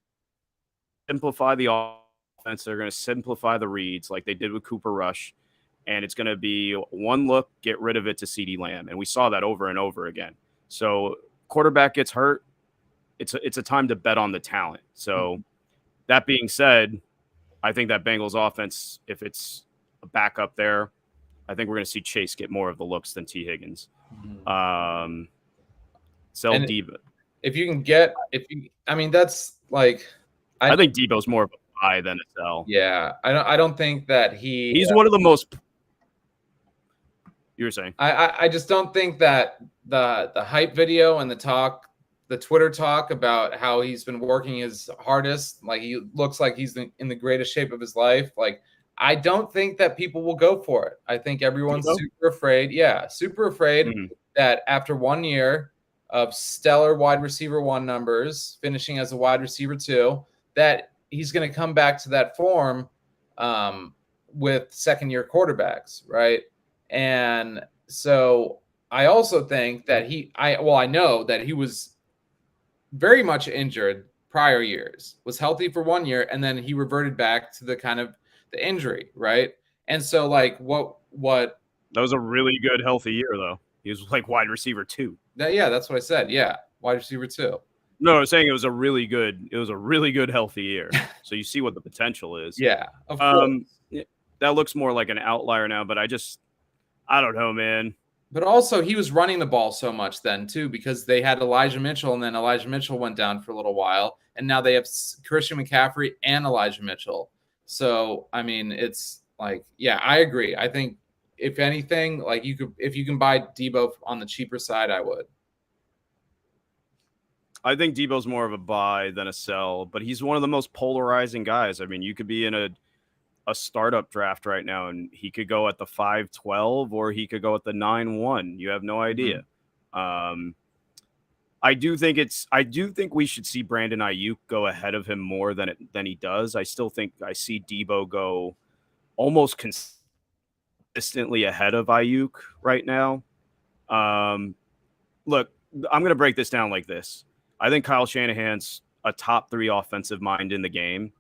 simplify the offense. They're going to simplify the reads like they did with Cooper Rush. And it's going to be one look, get rid of it to CD Lamb. And we saw that over and over again. So quarterback gets hurt. It's a time to bet on the talent. So that being said, I think that Bengals offense, if it's a backup there, I think we're going to see Chase get more of the looks than T. Higgins. Sell Debo. That's like, I think Debo's more of a buy than a sell. Yeah, I don't think that he's one of the most. You were saying? I just don't think that the hype video and the talk the Twitter talk about how he's been working his hardest. Like he looks like he's in the greatest shape of his life. Like I don't think that people will go for it. I think everyone's super afraid. Yeah, super afraid that after 1 year of stellar wide receiver 1 numbers, finishing as a wide receiver 2, that he's going to come back to that form with second-year quarterbacks, right? And so I also think that I know that he was very much injured prior years, was healthy for 1 year, and then he reverted back to the kind of the injury, right? And so like what that was a really good healthy year though. He was like wide receiver 2. That's what I said. Yeah, wide receiver 2. No, I was saying it was a really good healthy year. So you see what the potential is. Yeah, of course. That looks more like an outlier now, but I don't know, man. But also he was running the ball so much then too, because they had Elijah Mitchell, and then Elijah Mitchell went down for a little while, and now they have Christian McCaffrey and Elijah Mitchell. So I mean, it's like, yeah, I agree. I think if anything, like if you can buy Debo on the cheaper side, I would. I think Debo's more of a buy than a sell, but he's one of the most polarizing guys. I mean, you could be in a startup draft right now, and he could go at the 5-12 or he could go at the 9-1. You have no idea. I do think we should see Brandon Ayuk go ahead of him more than he does. I still think I see Debo go almost consistently ahead of Ayuk right now. Look, I'm going to break this down like this. I think Kyle Shanahan's a top 3 offensive mind in the game.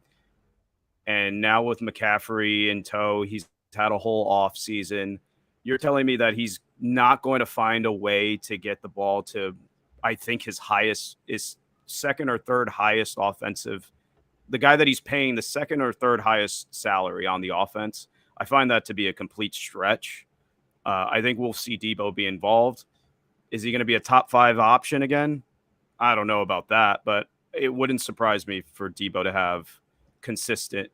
And now with McCaffrey in tow, he's had a whole off season. You're telling me that he's not going to find a way to get the ball to, I think his second or third highest offensive, the guy that he's paying the second or third highest salary on the offense. I find that to be a complete stretch. I think we'll see Debo be involved. Is he going to be a top 5 option again? I don't know about that, but it wouldn't surprise me for Debo to have consistent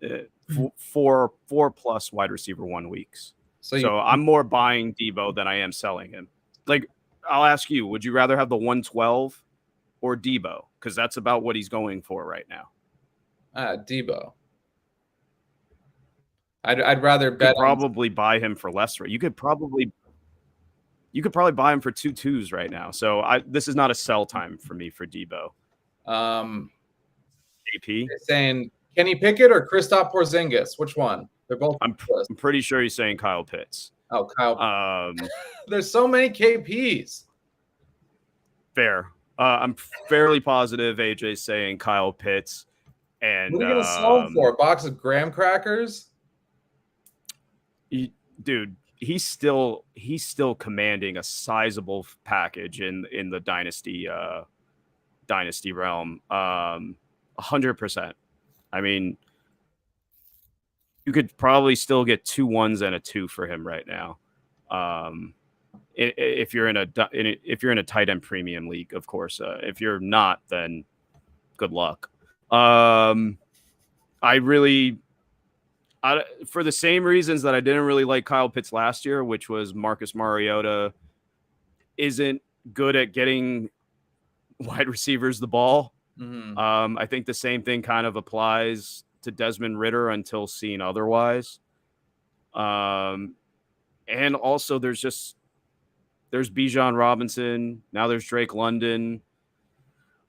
4+ wide receiver 1 weeks. So I'm more buying Debo than I am selling him. Like, I'll ask you, would you rather have the 112 or Debo? Because that's about what he's going for right now. Debo. I'd rather bet. Probably buy him for less. You could probably buy him for 2 2s right now. So this is not a sell time for me for Debo. AP saying Kenny Pickett or Kristaps Porzingis? Which one? They're both. I'm pretty sure he's saying Kyle Pitts. Oh, Kyle. There's so many KPs. Fair. I'm fairly positive AJ's saying Kyle Pitts. And what are you going to sell him for? A box of graham crackers? Dude, he's still commanding a sizable package in the dynasty realm. 100%. I mean, you could probably still get 2 1s and a 2 for him right now. If you're in a tight end premium league, of course. If you're not, then good luck. For the same reasons that I didn't really like Kyle Pitts last year, which was Marcus Mariota isn't good at getting wide receivers the ball. Mm-hmm. I think the same thing kind of applies to Desmond Ridder until seen otherwise. And also there's Bijan Robinson. Now there's Drake London.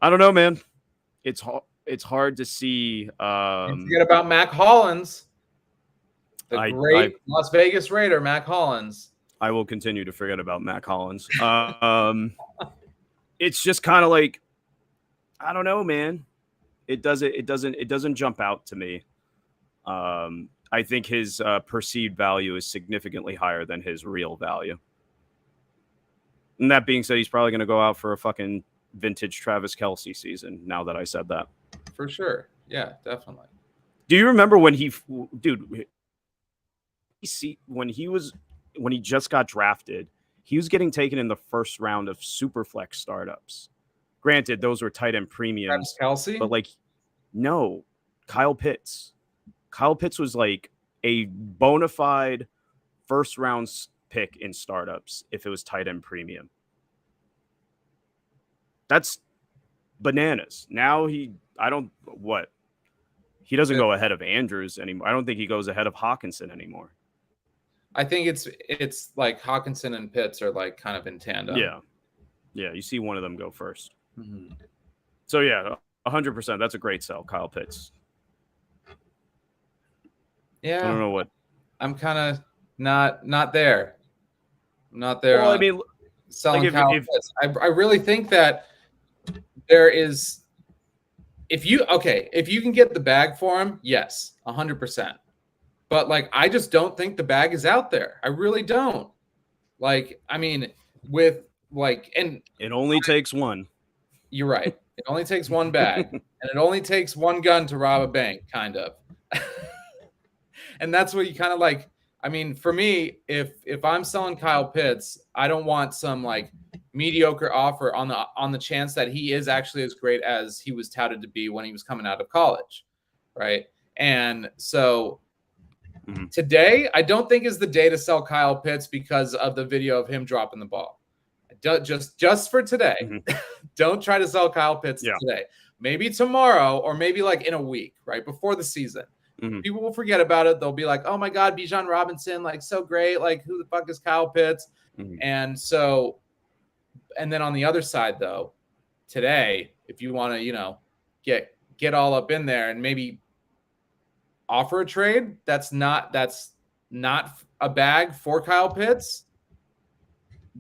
I don't know, man. It's hard to see. Forget about Mac Hollins. The great Las Vegas Raider, Mac Hollins. I will continue to forget about Mac Hollins. It's just kind of like, I don't know, man. It doesn't jump out to me. I think his perceived value is significantly higher than his real value. And that being said, he's probably going to go out for a fucking vintage Travis Kelce season. Now that I said that, for sure, yeah, definitely. Do you remember when he just got drafted? He was getting taken in the first round of Superflex startups. Granted, those were tight end premiums. Travis Kelce? But no, Kyle Pitts. Kyle Pitts was like a bona fide first round pick in startups if it was tight end premium. That's bananas. Now he doesn't go ahead of Andrews anymore. I don't think he goes ahead of Hawkinson anymore. I think it's like Hawkinson and Pitts are like kind of in tandem. Yeah. You see one of them go first. Mm-hmm. So yeah, 100%. That's a great sell, Kyle Pitts. Yeah, I don't know what. I'm kind of not there. I'm not there. Well, I mean, selling like Kyle Pitts. I really think that there is. If you can get the bag for him, yes, 100%. But like, I just don't think the bag is out there. I really don't. Like, I mean, with like, and it only takes one. You're right. It only takes one bag, and it only takes one gun to rob a bank, kind of. And that's what you kind of like. I mean, for me, if I'm selling Kyle Pitts, I don't want some like mediocre offer on the chance that he is actually as great as he was touted to be when he was coming out of college, right? And so today, I don't think is the day to sell Kyle Pitts because of the video of him dropping the ball. Just for today, don't try to sell Kyle Pitts today. Maybe tomorrow, or maybe like in a week, right before the season. People will forget about it. They'll be like, "Oh my God, Bijan Robinson, like so great. Like who the fuck is Kyle Pitts?" And so, and then on the other side, though, today, if you want to, get all up in there and maybe offer a trade that's not a bag for Kyle Pitts,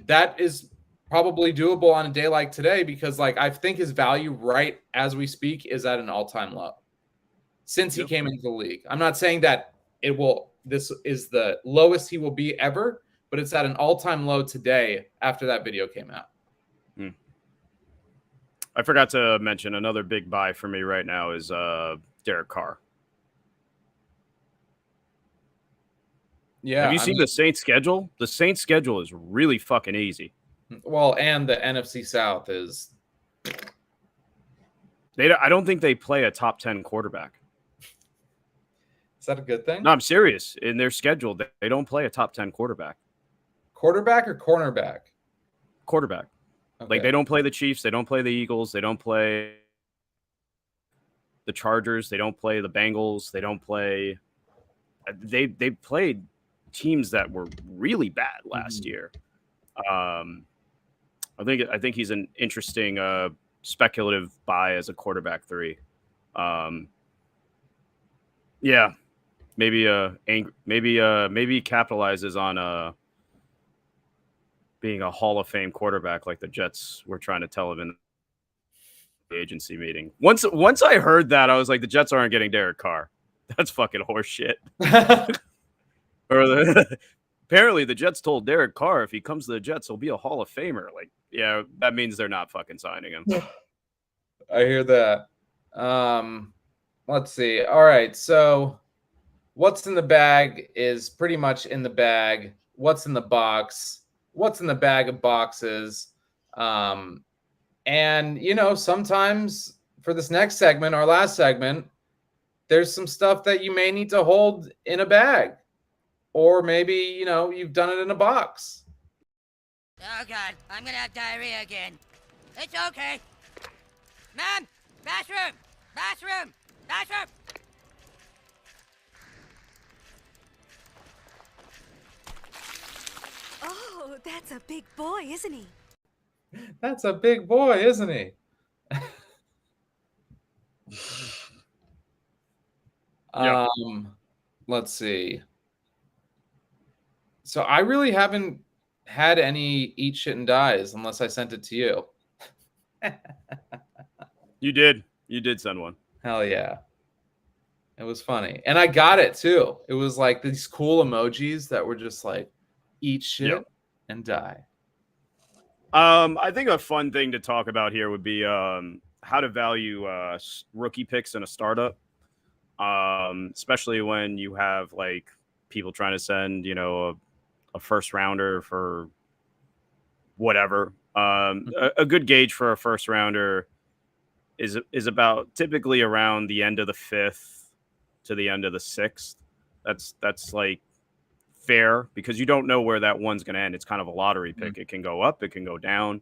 that is probably doable on a day like today, because like I think his value right as we speak is at an all-time low since he came into the league. I'm not saying that this is the lowest he will be ever, but it's at an all-time low today after that video came out. I forgot to mention another big buy for me right now is Derek Carr. Yeah. Have you seen the Saints schedule? The Saints schedule is really fucking easy. Well, and the NFC South is. I don't think they play a top 10 quarterback. Is that a good thing? No, I'm serious. In their schedule, they don't play a top 10 quarterback. Quarterback or cornerback? Quarterback. Okay. Like they don't play the Chiefs. They don't play the Eagles. They don't play the Chargers. They don't play the Bengals. They don't play. They played teams that were really bad last year. I think he's an interesting speculative buy as a quarterback 3. Yeah, maybe capitalizes on being a Hall of Fame quarterback like the Jets were trying to tell him in the agency meeting. Once I heard that, I was like, the Jets aren't getting Derek Carr. That's fucking horseshit. Apparently, the Jets told Derek Carr if he comes to the Jets, he'll be a Hall of Famer. Like, yeah, that means they're not fucking signing him. I hear that. Let's see. All right, so what's in the bag is pretty much in the bag. What's in the box? What's in the bag of boxes? And, sometimes for this next segment, our last segment, there's some stuff that you may need to hold in a bag. Or maybe, you've done it in a box. Oh, God. I'm going to have diarrhea again. It's okay. Mom! Bathroom! Bathroom! Bathroom! Oh, that's a big boy, isn't he? That's a big boy, isn't he? Yeah. Let's see. So I really haven't had any eat shit and dies unless I sent it to you. You did send one. Hell yeah. It was funny. And I got it too. It was like these cool emojis that were just like eat shit and die. I think a fun thing to talk about here would be how to value rookie picks in a startup. Especially when you have like people trying to send, a first rounder for whatever. A good gauge for a first rounder is about typically around the end of the 5th to the end of the 6th. That's like fair because you don't know where that one's going to end. It's kind of a lottery pick. It can go up, it can go down.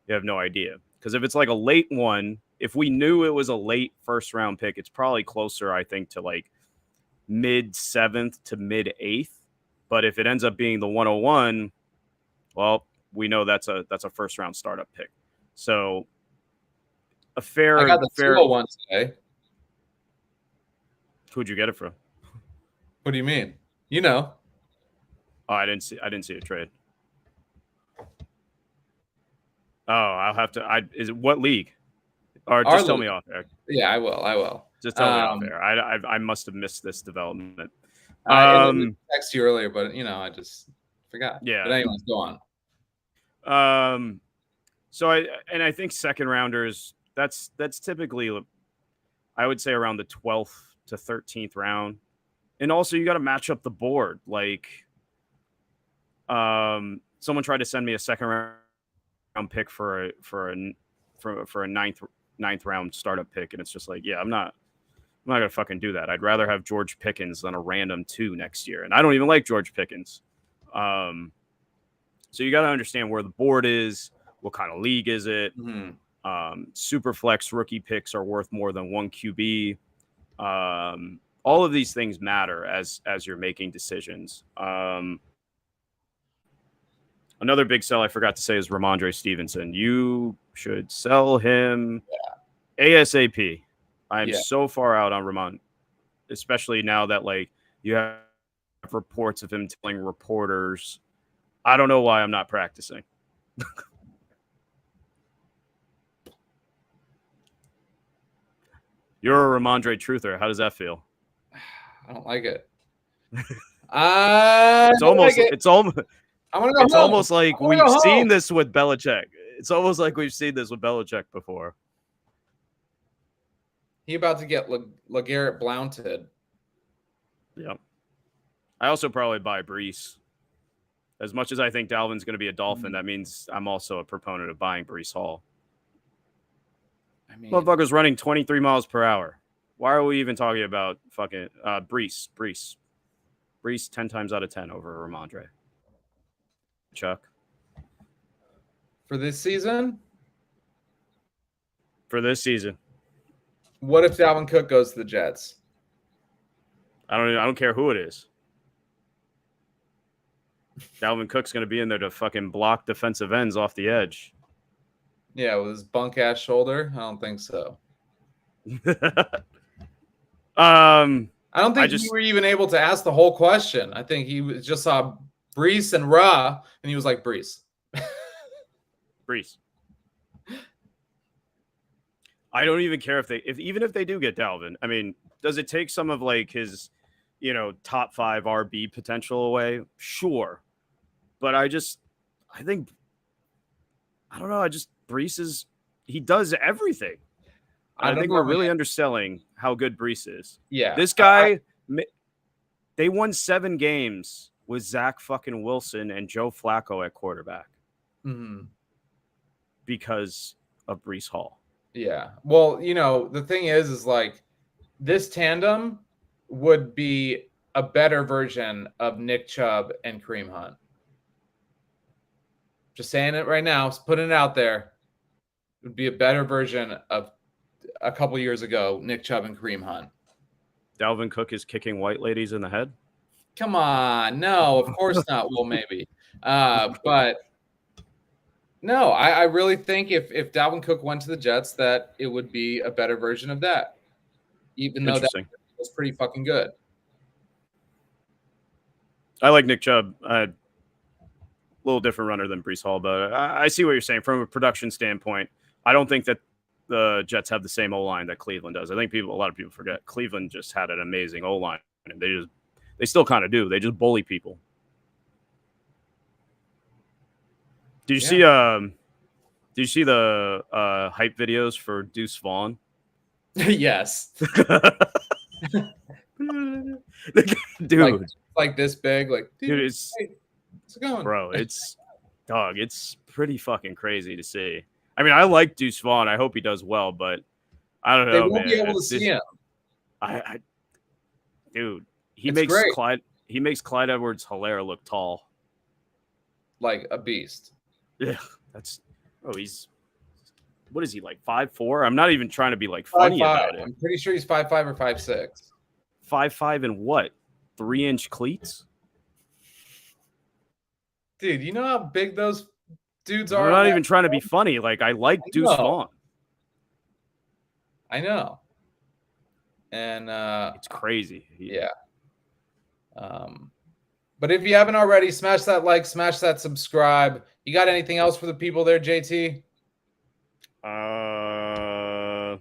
You have no idea. Because if it's like a late one if we knew it was a late first round pick, it's probably closer, I think, to like mid 7th to mid 8th. But if it ends up being the 101, well, we know that's a first round startup pick. So a fair. I got the 201 today. Who'd you get it from? What do you mean? You know. Oh, I didn't see a trade. Oh, I'll have to. Is it what league? Or just tell me off air. Yeah, I will. Just tell me off air. I must have missed this development. I texted you earlier, but I just forgot. Yeah. But anyways, go on. So I think second rounders. That's typically, I would say, around the 12th to 13th round, and also you got to match up the board. Like, someone tried to send me a second round pick for a ninth round startup pick, and it's just like, yeah, I'm not gonna fucking do that. I'd rather have George Pickens than a random 2 next year, and I don't even like George Pickens. So you got to understand where the board is, what kind of league is it. Super flex rookie picks are worth more than 1 QB. All of these things matter as you're making decisions. Another big sell I forgot to say is Ramondre Stevenson. You should sell him ASAP. I'm so far out on Ramon, especially now that like you have reports of him telling reporters, I don't know why I'm not practicing. You're a Ramondre truther. How does that feel? I don't like it. It's almost like we've seen this with Belichick. It's almost like we've seen this with Belichick before. He about to get LeGarrette Blounted. Yeah. I also probably buy Brees. As much as I think Dalvin's going to be a Dolphin, that means I'm also a proponent of buying Brees Hall. I mean, motherfucker's running 23 miles per hour. Why are we even talking about fucking Brees? Brees 10 times out of 10 over Ramondre. Chuck. For this season? For this season. What if Dalvin Cook goes to the Jets? I don't care who it is. Dalvin Cook's going to be in there to fucking block defensive ends off the edge. Yeah, with his bunk ass shoulder? I don't think so. I don't think you were even able to ask the whole question. I think he just saw Brees and Ra, and he was like, Brees. Brees. I don't even care even if they do get Dalvin. I mean, does it take some of like his, top 5 RB potential away? Sure. But I think Brees he does everything. I think we're really underselling how good Brees is. Yeah. This guy, they won 7 games with Zach fucking Wilson and Joe Flacco at quarterback. Mm-hmm. Because of Brees Hall. Yeah. Well, the thing is like this tandem would be a better version of Nick Chubb and Kareem Hunt. Just saying it right now, putting it out there. It would be a better version of a couple years ago, Nick Chubb and Kareem Hunt. Dalvin Cook is kicking white ladies in the head? Come on. No, of course not. Well, maybe. But no, I really think if Dalvin Cook went to the Jets, that it would be a better version of that. Even though that was pretty fucking good. I like Nick Chubb. A little different runner than Brees Hall, but I see what you're saying. From a production standpoint, I don't think that the Jets have the same O-line that Cleveland does. I think a lot of people forget Cleveland just had an amazing O-line, and they still kind of do. They just bully people. Did you see the hype videos for Deuce Vaughn? Yes. Dude. Like this big, like dude, it's going. Bro, it's pretty fucking crazy to see. I mean, I like Deuce Vaughn. I hope he does well, but I don't know. They won't be able to see him. Dude, he makes Clyde Edwards-Helaire look tall. Like a beast. Yeah, what is he, like 5'4"? I'm not even trying to be like funny 5'5". about it. I'm pretty sure he's 5'5" or 5'6". 5'5" and what? 3-inch cleats? Dude, you know how big those dudes are? I'm not even trying to be funny. Like, I like Deuce know. Vaughn. I know. And It's crazy. yeah. But if you haven't already, smash that like, smash that subscribe. You got anything else for the people there, JT? No.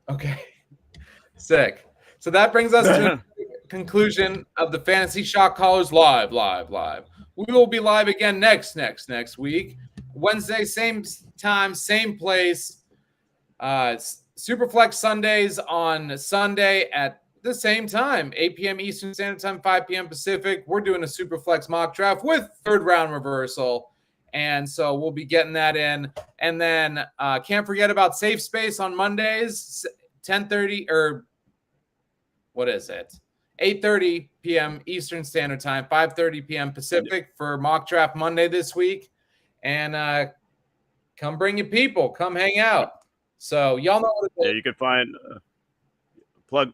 Okay. Sick. So that brings us to a conclusion of the Fantasy Shot Callers live. We will be live again next week. Wednesday, same time, same place. Superflex Sundays on Sunday at the same time, 8 p.m. Eastern Standard Time, 5 p.m. Pacific. We're doing a Superflex mock draft with third round reversal. And so we'll be getting that in. And then can't forget about Safe Space on Mondays, 10:30 or what is it? 8:30 p.m. Eastern Standard Time, 5:30 p.m. Pacific for mock draft Monday this week. And come bring your people. Come hang out. So y'all know what it is. Yeah, you can find plug.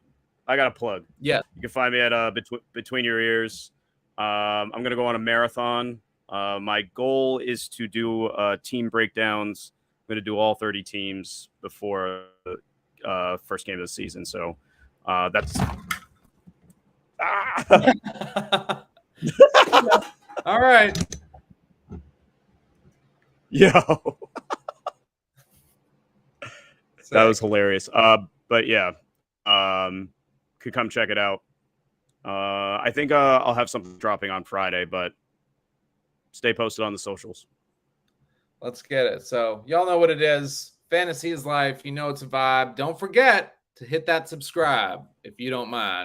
I got a plug. Yeah. You can find me at Between Your Ears. I'm going to go on a marathon. My goal is to do team breakdowns. I'm going to do all 30 teams before first game of the season. So that's. All right. Yo. That was hilarious. But yeah, could come check it out. I think I'll have something dropping on Friday, but stay posted on the socials. Let's get it. So y'all know what it is. Fantasy is life. You know it's a vibe. Don't forget to hit that subscribe if you don't mind.